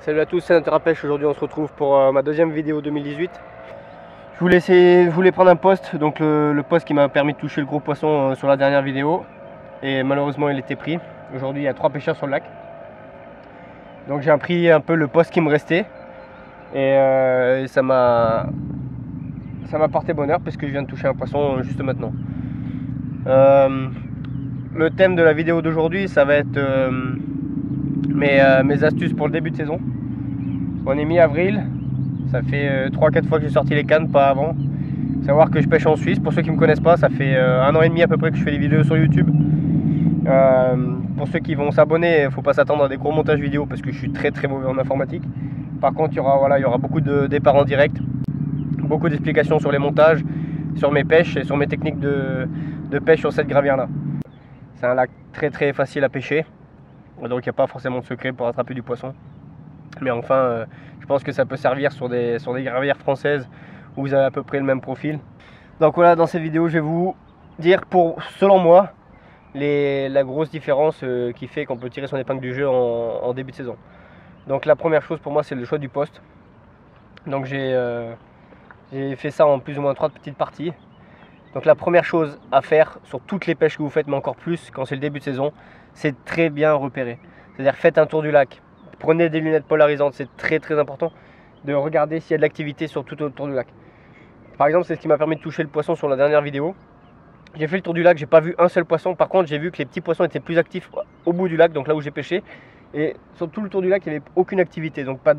Salut à tous, c'est Interpêche. Aujourd'hui on se retrouve pour ma deuxième vidéo 2018. Je voulais prendre un poste, donc le poste qui m'a permis de toucher le gros poisson sur la dernière vidéo. Et malheureusement il était pris. Aujourd'hui il y a 3 pêcheurs sur le lac. Donc j'ai pris un peu le poste qui me restait. Et ça m'a porté bonheur parce que je viens de toucher un poisson juste maintenant. Le thème de la vidéo d'aujourd'hui, ça va être mes astuces pour le début de saison. On est mi-avril, ça fait 3-4 fois que j'ai sorti les cannes, pas avant. Savoir que je pêche en Suisse, pour ceux qui ne me connaissent pas, ça fait 1 an et demi à peu près que je fais des vidéos sur YouTube. Pour ceux qui vont s'abonner, il ne faut pas s'attendre à des gros montages vidéo parce que je suis très mauvais en informatique. Par contre, il y aura beaucoup de départs en direct, beaucoup d'explications sur les montages, sur mes pêches et sur mes techniques de pêche sur cette gravière là. C'est un lac très facile à pêcher, donc il n'y a pas forcément de secret pour attraper du poisson. Mais enfin, je pense que ça peut servir sur des gravières françaises où vous avez à peu près le même profil. Donc voilà, dans cette vidéo, je vais vous dire, selon moi, la grosse différence qui fait qu'on peut tirer son épingle du jeu en début de saison. Donc la première chose pour moi, c'est le choix du poste. Donc j'ai fait ça en plus ou moins 3 petites parties. Donc la première chose à faire sur toutes les pêches que vous faites, mais encore plus quand c'est le début de saison, c'est très bien repérer. C'est-à-dire faites un tour du lac. Prenez des lunettes polarisantes, c'est très important de regarder s'il y a de l'activité sur tout autour du lac. Par exemple, c'est ce qui m'a permis de toucher le poisson sur la dernière vidéo. J'ai fait le tour du lac, j'ai pas vu un seul poisson. Par contre, j'ai vu que les petits poissons étaient plus actifs au bout du lac, donc là où j'ai pêché. Et sur tout le tour du lac, il n'y avait aucune activité. Donc pas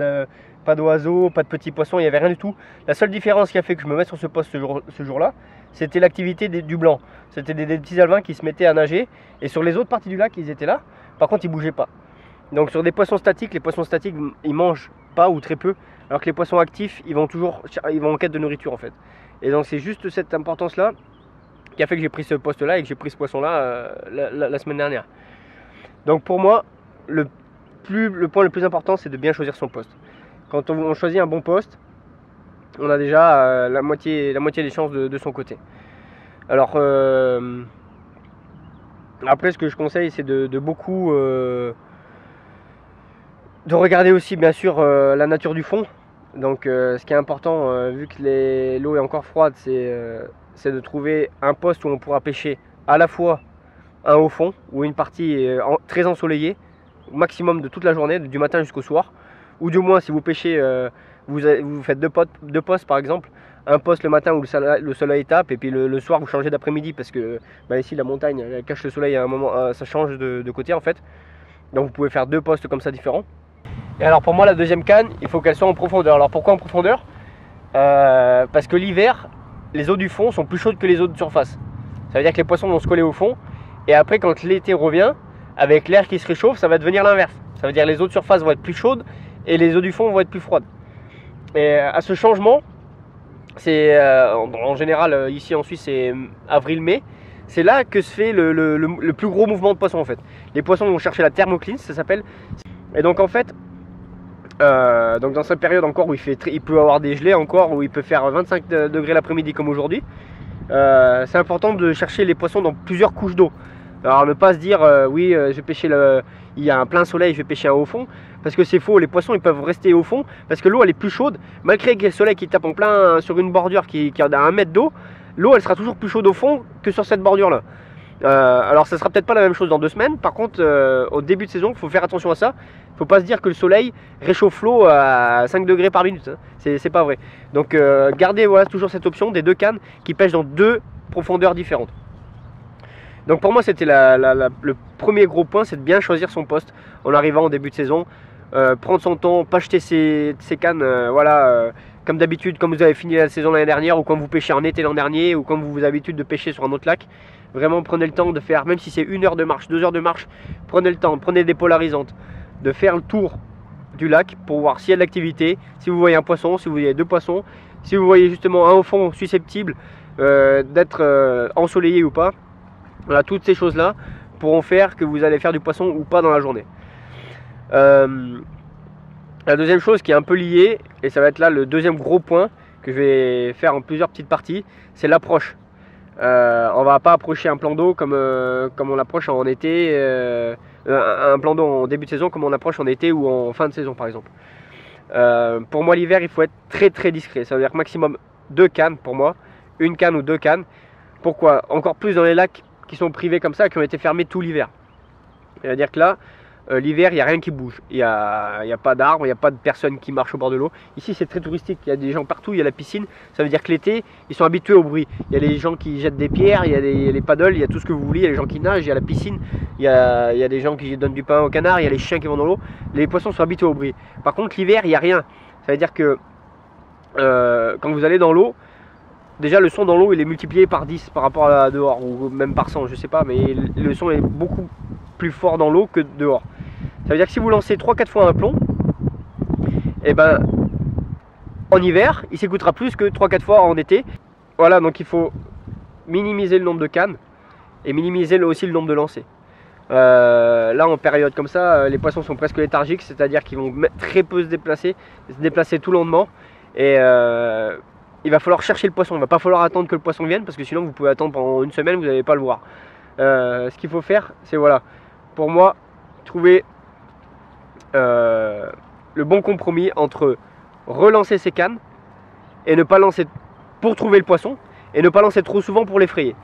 d'oiseaux, pas de petits poissons, il n'y avait rien du tout. La seule différence qui a fait que je me mette sur ce poste ce jour-là, c'était l'activité du blanc. C'était des petits alevins qui se mettaient à nager. Et sur les autres parties du lac, ils étaient là. Par contre, ils ne bougeaient pas. Donc sur des poissons statiques, les poissons statiques, ils mangent pas ou très peu. Alors que les poissons actifs, ils vont en quête de nourriture en fait. Et donc c'est juste cette importance-là qui a fait que j'ai pris ce poste-là et que j'ai pris ce poisson-là la semaine dernière. Donc pour moi, le point le plus important, c'est de bien choisir son poste. Quand on choisit un bon poste, on a déjà la moitié des chances de son côté. Alors après, ce que je conseille, c'est de beaucoup de regarder aussi bien sûr la nature du fond. Donc ce qui est important, vu que l'eau est encore froide, c'est de trouver un poste où on pourra pêcher à la fois un haut fond ou une partie très ensoleillée au maximum de toute la journée, du matin jusqu'au soir. Ou du moins si vous pêchez, vous faites deux postes par exemple, un poste le matin où le soleil tape et puis le soir vous changez d'après-midi parce que ici la montagne elle cache le soleil à un moment, ça change de côté en fait. Donc vous pouvez faire 2 postes comme ça différents. Et alors pour moi la deuxième canne, il faut qu'elle soit en profondeur. Alors pourquoi en profondeur? Parce que l'hiver, les eaux du fond sont plus chaudes que les eaux de surface. Ça veut dire que les poissons vont se coller au fond. Et après quand l'été revient, avec l'air qui se réchauffe, ça va devenir l'inverse. Ça veut dire que les eaux de surface vont être plus chaudes et les eaux du fond vont être plus froides. Et à ce changement, c'est en général ici en Suisse c'est avril-mai. C'est là que se fait le plus gros mouvement de poissons en fait. Les poissons vont chercher la thermocline, ça s'appelle. Et donc en fait, donc dans cette période encore où il peut avoir des gelées encore, où il peut faire 25 degrés l'après-midi comme aujourd'hui, c'est important de chercher les poissons dans plusieurs couches d'eau. Alors ne pas se dire oui je vais pêcher il y a un plein soleil, je vais pêcher un haut fond, parce que c'est faux. Les poissons ils peuvent rester au fond parce que l'eau elle est plus chaude, malgré qu'il y ait le soleil qui tape en plein sur une bordure qui a 1 mètre d'eau, l'eau elle sera toujours plus chaude au fond que sur cette bordure là. Alors ça sera peut-être pas la même chose dans 2 semaines. Par contre au début de saison il faut faire attention à ça. Il ne faut pas se dire que le soleil réchauffe l'eau à 5 degrés par minute, hein. C'est pas vrai. Donc gardez toujours cette option des 2 cannes qui pêchent dans 2 profondeurs différentes. Donc pour moi c'était le premier gros point, c'est de bien choisir son poste en arrivant en début de saison. Prendre son temps, pas jeter ses cannes comme d'habitude, comme vous avez fini la saison l'année dernière, ou comme vous pêchez en été l'an dernier, ou comme vous avez l'habitude de pêcher sur un autre lac. Vraiment prenez le temps de faire, même si c'est 1 heure de marche, 2 heures de marche, prenez le temps, prenez des polarisantes, de faire le tour du lac pour voir s'il y a de l'activité, si vous voyez un poisson, si vous voyez 2 poissons, si vous voyez justement un au fond susceptible d'être ensoleillé ou pas. Voilà, toutes ces choses là pourront faire que vous allez faire du poisson ou pas dans la journée. La deuxième chose qui est un peu liée, et ça va être là le deuxième gros point que je vais faire en plusieurs petites parties, c'est l'approche. On va pas approcher un plan d'eau comme on l'approche en été un plan d'eau en début de saison comme on approche en été ou en fin de saison par exemple. Pour moi l'hiver il faut être très très discret, ça veut dire maximum 2 cannes pour moi, une canne ou 2 cannes. Pourquoi? Encore plus dans les lacs qui sont privés comme ça, qui ont été fermés tout l'hiver. C'est-à-dire que là, l'hiver, il n'y a rien qui bouge. Il n'y a pas d'arbres, il n'y a pas de personnes qui marchent au bord de l'eau. Ici, c'est très touristique. Il y a des gens partout, il y a la piscine. Ça veut dire que l'été, ils sont habitués au bruit. Il y a les gens qui jettent des pierres, il y a les paddles, il y a tout ce que vous voulez. Il y a les gens qui nagent, il y a la piscine, il y a des gens qui donnent du pain aux canards, il y a les chiens qui vont dans l'eau. Les poissons sont habitués au bruit. Par contre, l'hiver, il n'y a rien. Ça veut dire que quand vous allez dans l'eau, déjà le son dans l'eau il est multiplié par 10 par rapport à dehors, ou même par 100, je sais pas, mais le son est beaucoup plus fort dans l'eau que dehors. Ça veut dire que si vous lancez 3-4 fois un plomb, et ben en hiver il s'écoutera plus que 3-4 fois en été. Voilà, donc il faut minimiser le nombre de cannes et minimiser aussi le nombre de lancers. Là en période comme ça, les poissons sont presque léthargiques, c'est-à-dire qu'ils vont très peu se déplacer tout lentement, et il va falloir chercher le poisson. Il ne va pas falloir attendre que le poisson vienne, parce que sinon vous pouvez attendre pendant une semaine, vous n'allez pas le voir. Ce qu'il faut faire, c'est voilà, pour moi, trouver le bon compromis entre relancer ses cannes et ne pas lancer pour trouver le poisson, et ne pas lancer trop souvent pour l'effrayer.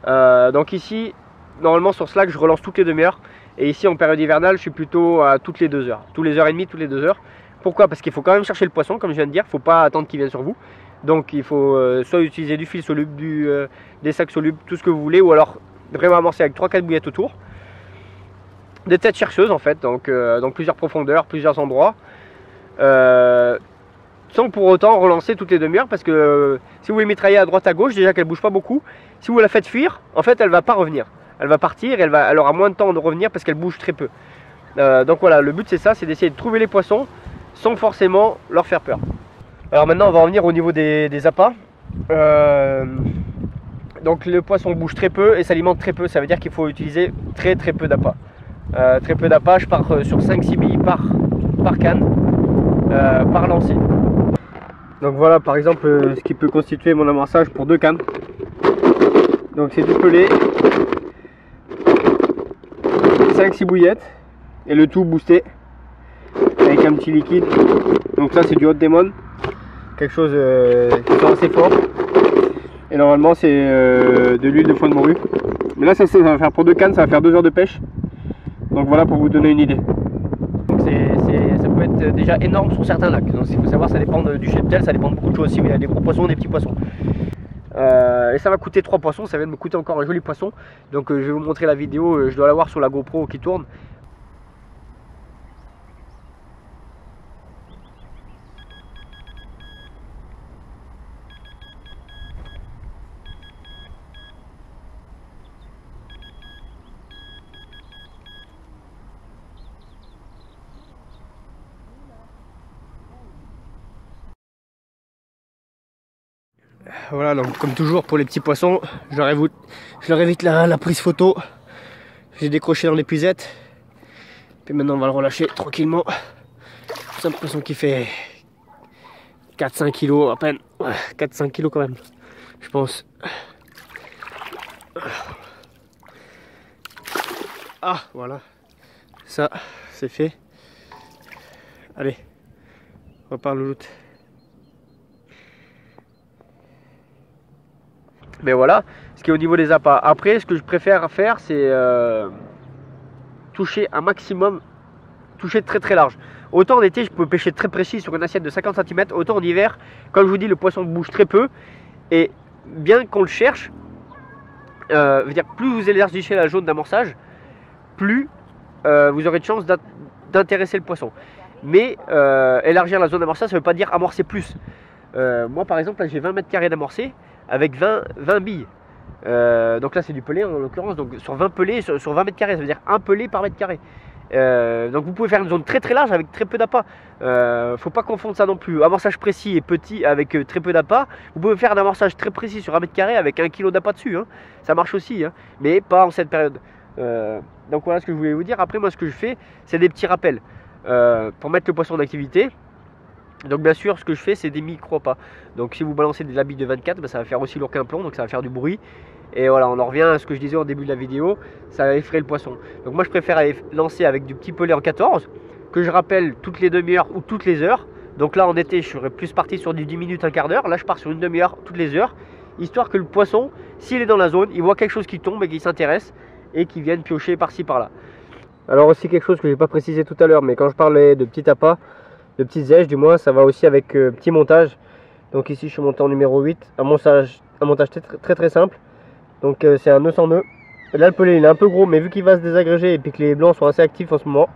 Donc ici, normalement sur ce lac, je relance toutes les demi-heures, et ici en période hivernale, je suis plutôt à toutes les 2 heures, toutes les heures et demie, toutes les 2 heures. Pourquoi? Parce qu'il faut quand même chercher le poisson, comme je viens de dire, il ne faut pas attendre qu'il vienne sur vous. Donc il faut soit utiliser du fil soluble, des sacs solubles, tout ce que vous voulez, ou alors vraiment amorcer avec 3-4 bouillettes autour. Des têtes chercheuses en fait, donc plusieurs profondeurs, plusieurs endroits. Sans pour autant relancer toutes les demi-heures, parce que si vous les mitraillez à droite à gauche, déjà qu'elle ne bouge pas beaucoup, si vous la faites fuir, en fait elle ne va pas revenir. Elle va partir, elle aura moins de temps de revenir parce qu'elle bouge très peu. Donc voilà, le but c'est ça, c'est d'essayer de trouver les poissons sans forcément leur faire peur. Alors maintenant on va en venir au niveau des appâts. Donc le poisson bouge très peu et s'alimente très peu, ça veut dire qu'il faut utiliser très peu d'appâts. Très peu d'appâts, je pars sur 5-6 billes par canne, par lancer. Donc voilà par exemple ce qui peut constituer mon amorçage pour 2 cannes. Donc c'est du pelé, 5-6 bouillettes et le tout boosté avec un petit liquide. Donc ça c'est du Hot Demon, quelque chose qui sent assez fort, et normalement c'est de l'huile de foie de morue. Mais là ça va faire pour 2 cannes, ça va faire 2 heures de pêche. Donc voilà pour vous donner une idée. Donc ça peut être déjà énorme sur certains lacs. Donc il faut savoir, ça dépend du cheptel, ça dépend de beaucoup de choses. Si il y a des gros poissons, des petits poissons. Et ça va coûter 3 poissons, ça vient de me coûter encore un joli poisson. Donc je vais vous montrer la vidéo, je dois l'avoir sur la GoPro qui tourne. Voilà, donc comme toujours pour les petits poissons, je leur évite la prise photo. J'ai décroché dans l'épuisette. Puis maintenant on va le relâcher tranquillement. C'est un poisson qui fait 4-5 kg à peine. 4-5 kg quand même, je pense. Ah voilà, ça c'est fait. Allez, on repart le louloute. Mais voilà, ce qui est au niveau des appâts. Après, ce que je préfère faire, c'est toucher un maximum, toucher très large. Autant en été, je peux pêcher très précis sur une assiette de 50 cm, autant en hiver, comme je vous dis, le poisson bouge très peu. Et bien qu'on le cherche, veut dire, plus vous élargissez la zone d'amorçage, plus vous aurez de chance d'intéresser le poisson. Mais élargir la zone d'amorçage, ça ne veut pas dire amorcer plus. Moi par exemple, là j'ai 20 mètres carrés d'amorcé avec 20 billes. Donc là c'est du pelé en l'occurrence, donc sur 20 pelés sur 20 mètres carrés, ça veut dire un pelé par mètre carré. Donc vous pouvez faire une zone très large avec très peu d'appât. Faut pas confondre ça non plus. Amorçage précis et petit avec très peu d'appât. Vous pouvez faire un amorçage très précis sur 1 mètre carré avec 1 kg d'appât dessus, hein. Ça marche aussi, hein, mais pas en cette période. Donc voilà ce que je voulais vous dire. Après moi ce que je fais, c'est des petits rappels pour mettre le poisson en activité. Donc bien sûr ce que je fais c'est des micro-appâts. Donc si vous balancez des labis de 24, bah, ça va faire aussi lourd qu'un plomb, donc ça va faire du bruit. Et voilà, on en revient à ce que je disais au début de la vidéo, ça va effrayer le poisson. Donc moi je préfère aller lancer avec du petit pelet en 14, que je rappelle toutes les demi-heures ou toutes les heures. Donc là en été je serais plus parti sur du 10 minutes, un quart d'heure. Là je pars sur une demi-heure toutes les heures, histoire que le poisson, s'il est dans la zone, il voit quelque chose qui tombe et qu'il s'intéresse et qu'il vienne piocher par-ci par-là. Alors aussi quelque chose que j'ai pas précisé tout à l'heure, mais quand je parlais de petits appâts, de petites zèches du moins, ça va aussi avec petit montage. Donc ici je suis monté en numéro 8, un montage très simple. Donc c'est un nœud sans nœud. Et là le pelé il est un peu gros, mais vu qu'il va se désagréger et puis que les blancs sont assez actifs en ce moment,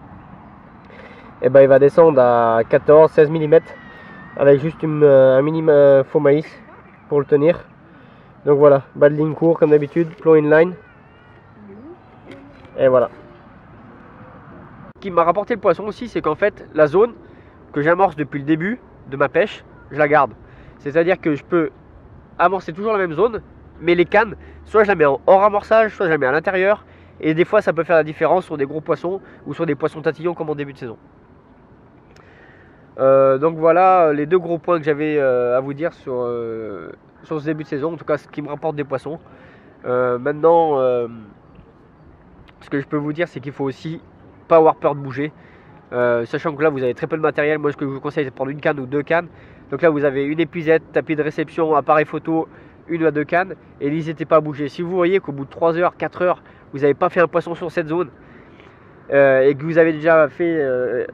et ben il va descendre à 14-16 mm avec juste un minimum faux maïs pour le tenir. Donc voilà, bas de ligne court comme d'habitude, plomb inline. Et voilà. Ce qui m'a rapporté le poisson aussi, c'est qu'en fait la zone que j'amorce depuis le début de ma pêche, je la garde. C'est-à-dire que je peux amorcer toujours la même zone, mais les cannes, soit je la mets en hors amorçage, soit je la mets à l'intérieur. Et des fois ça peut faire la différence sur des gros poissons ou sur des poissons tatillons comme en début de saison. Donc voilà les deux gros points que j'avais à vous dire sur ce début de saison, en tout cas ce qui me rapporte des poissons. Maintenant, ce que je peux vous dire, c'est qu'il faut aussi pas avoir peur de bouger. Sachant que là vous avez très peu de matériel, moi ce que je vous conseille c'est de prendre une canne ou deux cannes. Donc là vous avez une épuisette, tapis de réception, appareil photo, une à deux cannes, et n'hésitez pas à bouger. Si vous voyez qu'au bout de 3 heures, 4 heures, vous n'avez pas fait un poisson sur cette zone, et que vous avez déjà fait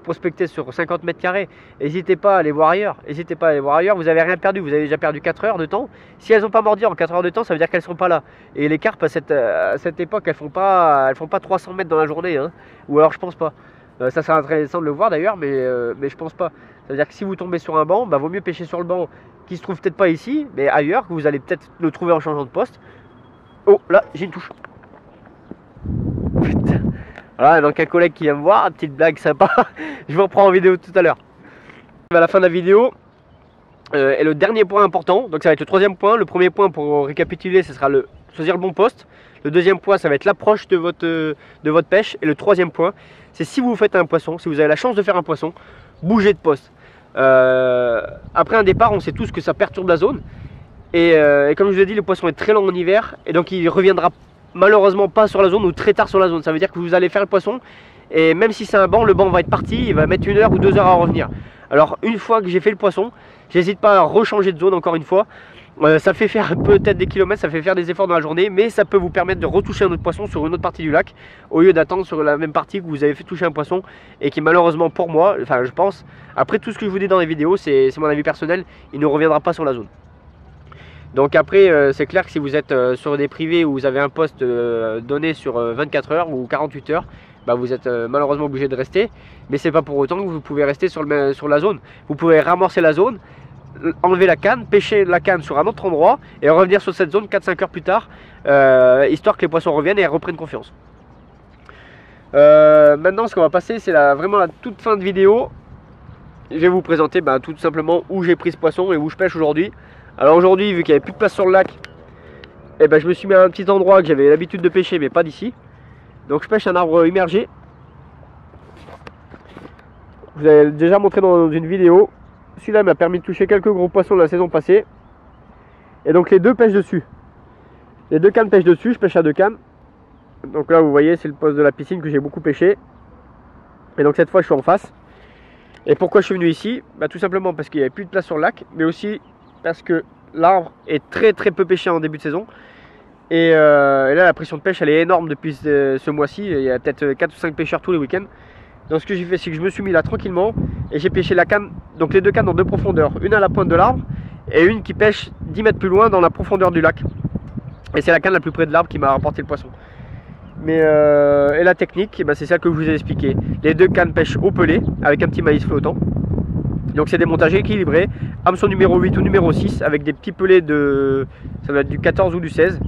prospecter sur 50 mètres carrés, n'hésitez pas à aller voir ailleurs. N'hésitez pas à aller voir ailleurs, vous n'avez rien perdu, vous avez déjà perdu 4 heures de temps. Si elles n'ont pas mordi en 4 heures de temps, ça veut dire qu'elles ne sont pas là. Et les carpes à cette époque, elles font pas 300 mètres dans la journée, hein. Ou alors je pense pas. Ça serait intéressant de le voir d'ailleurs, mais je pense pas. Ça veut dire que si vous tombez sur un banc, bah, vaut mieux pêcher sur le banc qui se trouve peut-être pas ici, mais ailleurs, que vous allez peut-être le trouver en changeant de poste. Oh là, j'ai une touche. Putain. Voilà, donc un collègue qui vient me voir, petite blague sympa. Je vous reprends en vidéo tout à l'heure. À la fin de la vidéo, et le dernier point important, donc ça va être le troisième point. Le premier point, pour récapituler, ce sera choisir le bon poste. Le deuxième point, ça va être l'approche de votre pêche. Et le troisième point, c'est si vous faites un poisson, si vous avez la chance de faire un poisson, bougez de poste. Après un départ, on sait tous que ça perturbe la zone. Et comme je vous ai dit, le poisson est très long en hiver, et donc il reviendra malheureusement pas sur la zone ou très tard sur la zone. Ça veut dire que vous allez faire le poisson, et même si c'est un banc, le banc va être parti, il va mettre 1 heure ou 2 heures à revenir. Alors une fois que j'ai fait le poisson, j'hésite pas à rechanger de zone encore une fois. Ça fait faire peut-être des kilomètres, ça fait faire des efforts dans la journée, mais ça peut vous permettre de retoucher un autre poisson sur une autre partie du lac, au lieu d'attendre sur la même partie que vous avez fait toucher un poisson, et qui malheureusement pour moi, enfin je pense, après tout ce que je vous dis dans les vidéos, c'est mon avis personnel, il ne reviendra pas sur la zone. Donc après, c'est clair que si vous êtes sur des privés où vous avez un poste donné sur 24 heures ou 48 heures, bah vous êtes malheureusement obligé de rester. Mais c'est pas pour autant que vous pouvez rester sur la zone. Vous pouvez ramorcer la zone, enlever la canne, pêcher la canne sur un autre endroit et revenir sur cette zone 4-5 heures plus tard, histoire que les poissons reviennent et reprennent confiance. Maintenant, ce qu'on va passer, c'est vraiment la toute fin de vidéo. Je vais vous présenter tout simplement où j'ai pris ce poisson et où je pêche aujourd'hui. Alors aujourd'hui, vu qu'il n'y avait plus de place sur le lac, je me suis mis à un petit endroit que j'avais l'habitude de pêcher, mais pas d'ici. Donc je pêche un arbre immergé. Je vous avais déjà montré dans une vidéo. Celui-là m'a permis de toucher quelques gros poissons la saison passée. Et donc les deux pêchent dessus. Les deux cannes pêchent dessus, je pêche à deux cannes. Donc là vous voyez, c'est le poste de la piscine que j'ai beaucoup pêché. Et donc cette fois je suis en face. Et pourquoi je suis venu ici? Tout simplement parce qu'il n'y avait plus de place sur le lac, mais aussi parce que l'arbre est très peu pêché en début de saison. Et là la pression de pêche elle est énorme depuis ce mois-ci. Il y a peut-être 4 ou 5 pêcheurs tous les week-ends. Donc ce que j'ai fait, c'est que je me suis mis là tranquillement et j'ai pêché la canne, donc les deux cannes dans deux profondeurs, une à la pointe de l'arbre et une qui pêche 10 mètres plus loin dans la profondeur du lac. Et c'est la canne la plus près de l'arbre qui m'a rapporté le poisson. Mais et la technique, c'est celle que je vous ai expliqué. Les deux cannes pêchent au pelé avec un petit maïs flottant. Donc c'est des montages équilibrés, hameçon numéro 8 ou numéro 6 avec des petits pelés ça va être du 14 ou du 16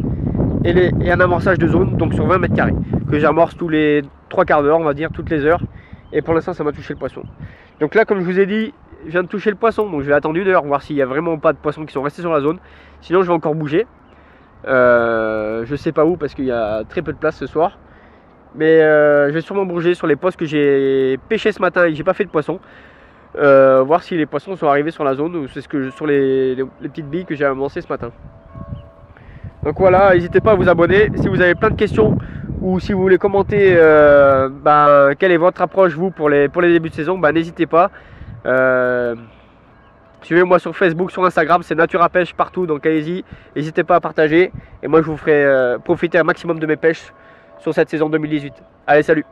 et un amorçage de zone, donc sur 20 mètres carrés, que j'amorce tous les 3 quarts d'heure, on va dire, toutes les heures. Et pour l'instant ça m'a touché le poisson. Donc là, comme je vous ai dit, je viens de toucher le poisson, donc je vais attendre 1 heure, voir s'il n'y a vraiment pas de poissons qui sont restés sur la zone. Sinon je vais encore bouger. Je sais pas où parce qu'il y a très peu de place ce soir. Mais je vais sûrement bouger sur les postes que j'ai pêché ce matin et que j'ai pas fait de poisson. Voir si les poissons sont arrivés sur la zone ou c'est sur les petites billes que j'ai amassées ce matin. Donc voilà, n'hésitez pas à vous abonner. Si vous avez plein de questions ou si vous voulez commenter quelle est votre approche vous pour les débuts de saison, n'hésitez pas. Suivez-moi sur Facebook, sur Instagram, c'est Nature à Pêche partout, donc allez-y, n'hésitez pas à partager. Et moi je vous ferai profiter un maximum de mes pêches sur cette saison 2018. Allez, salut!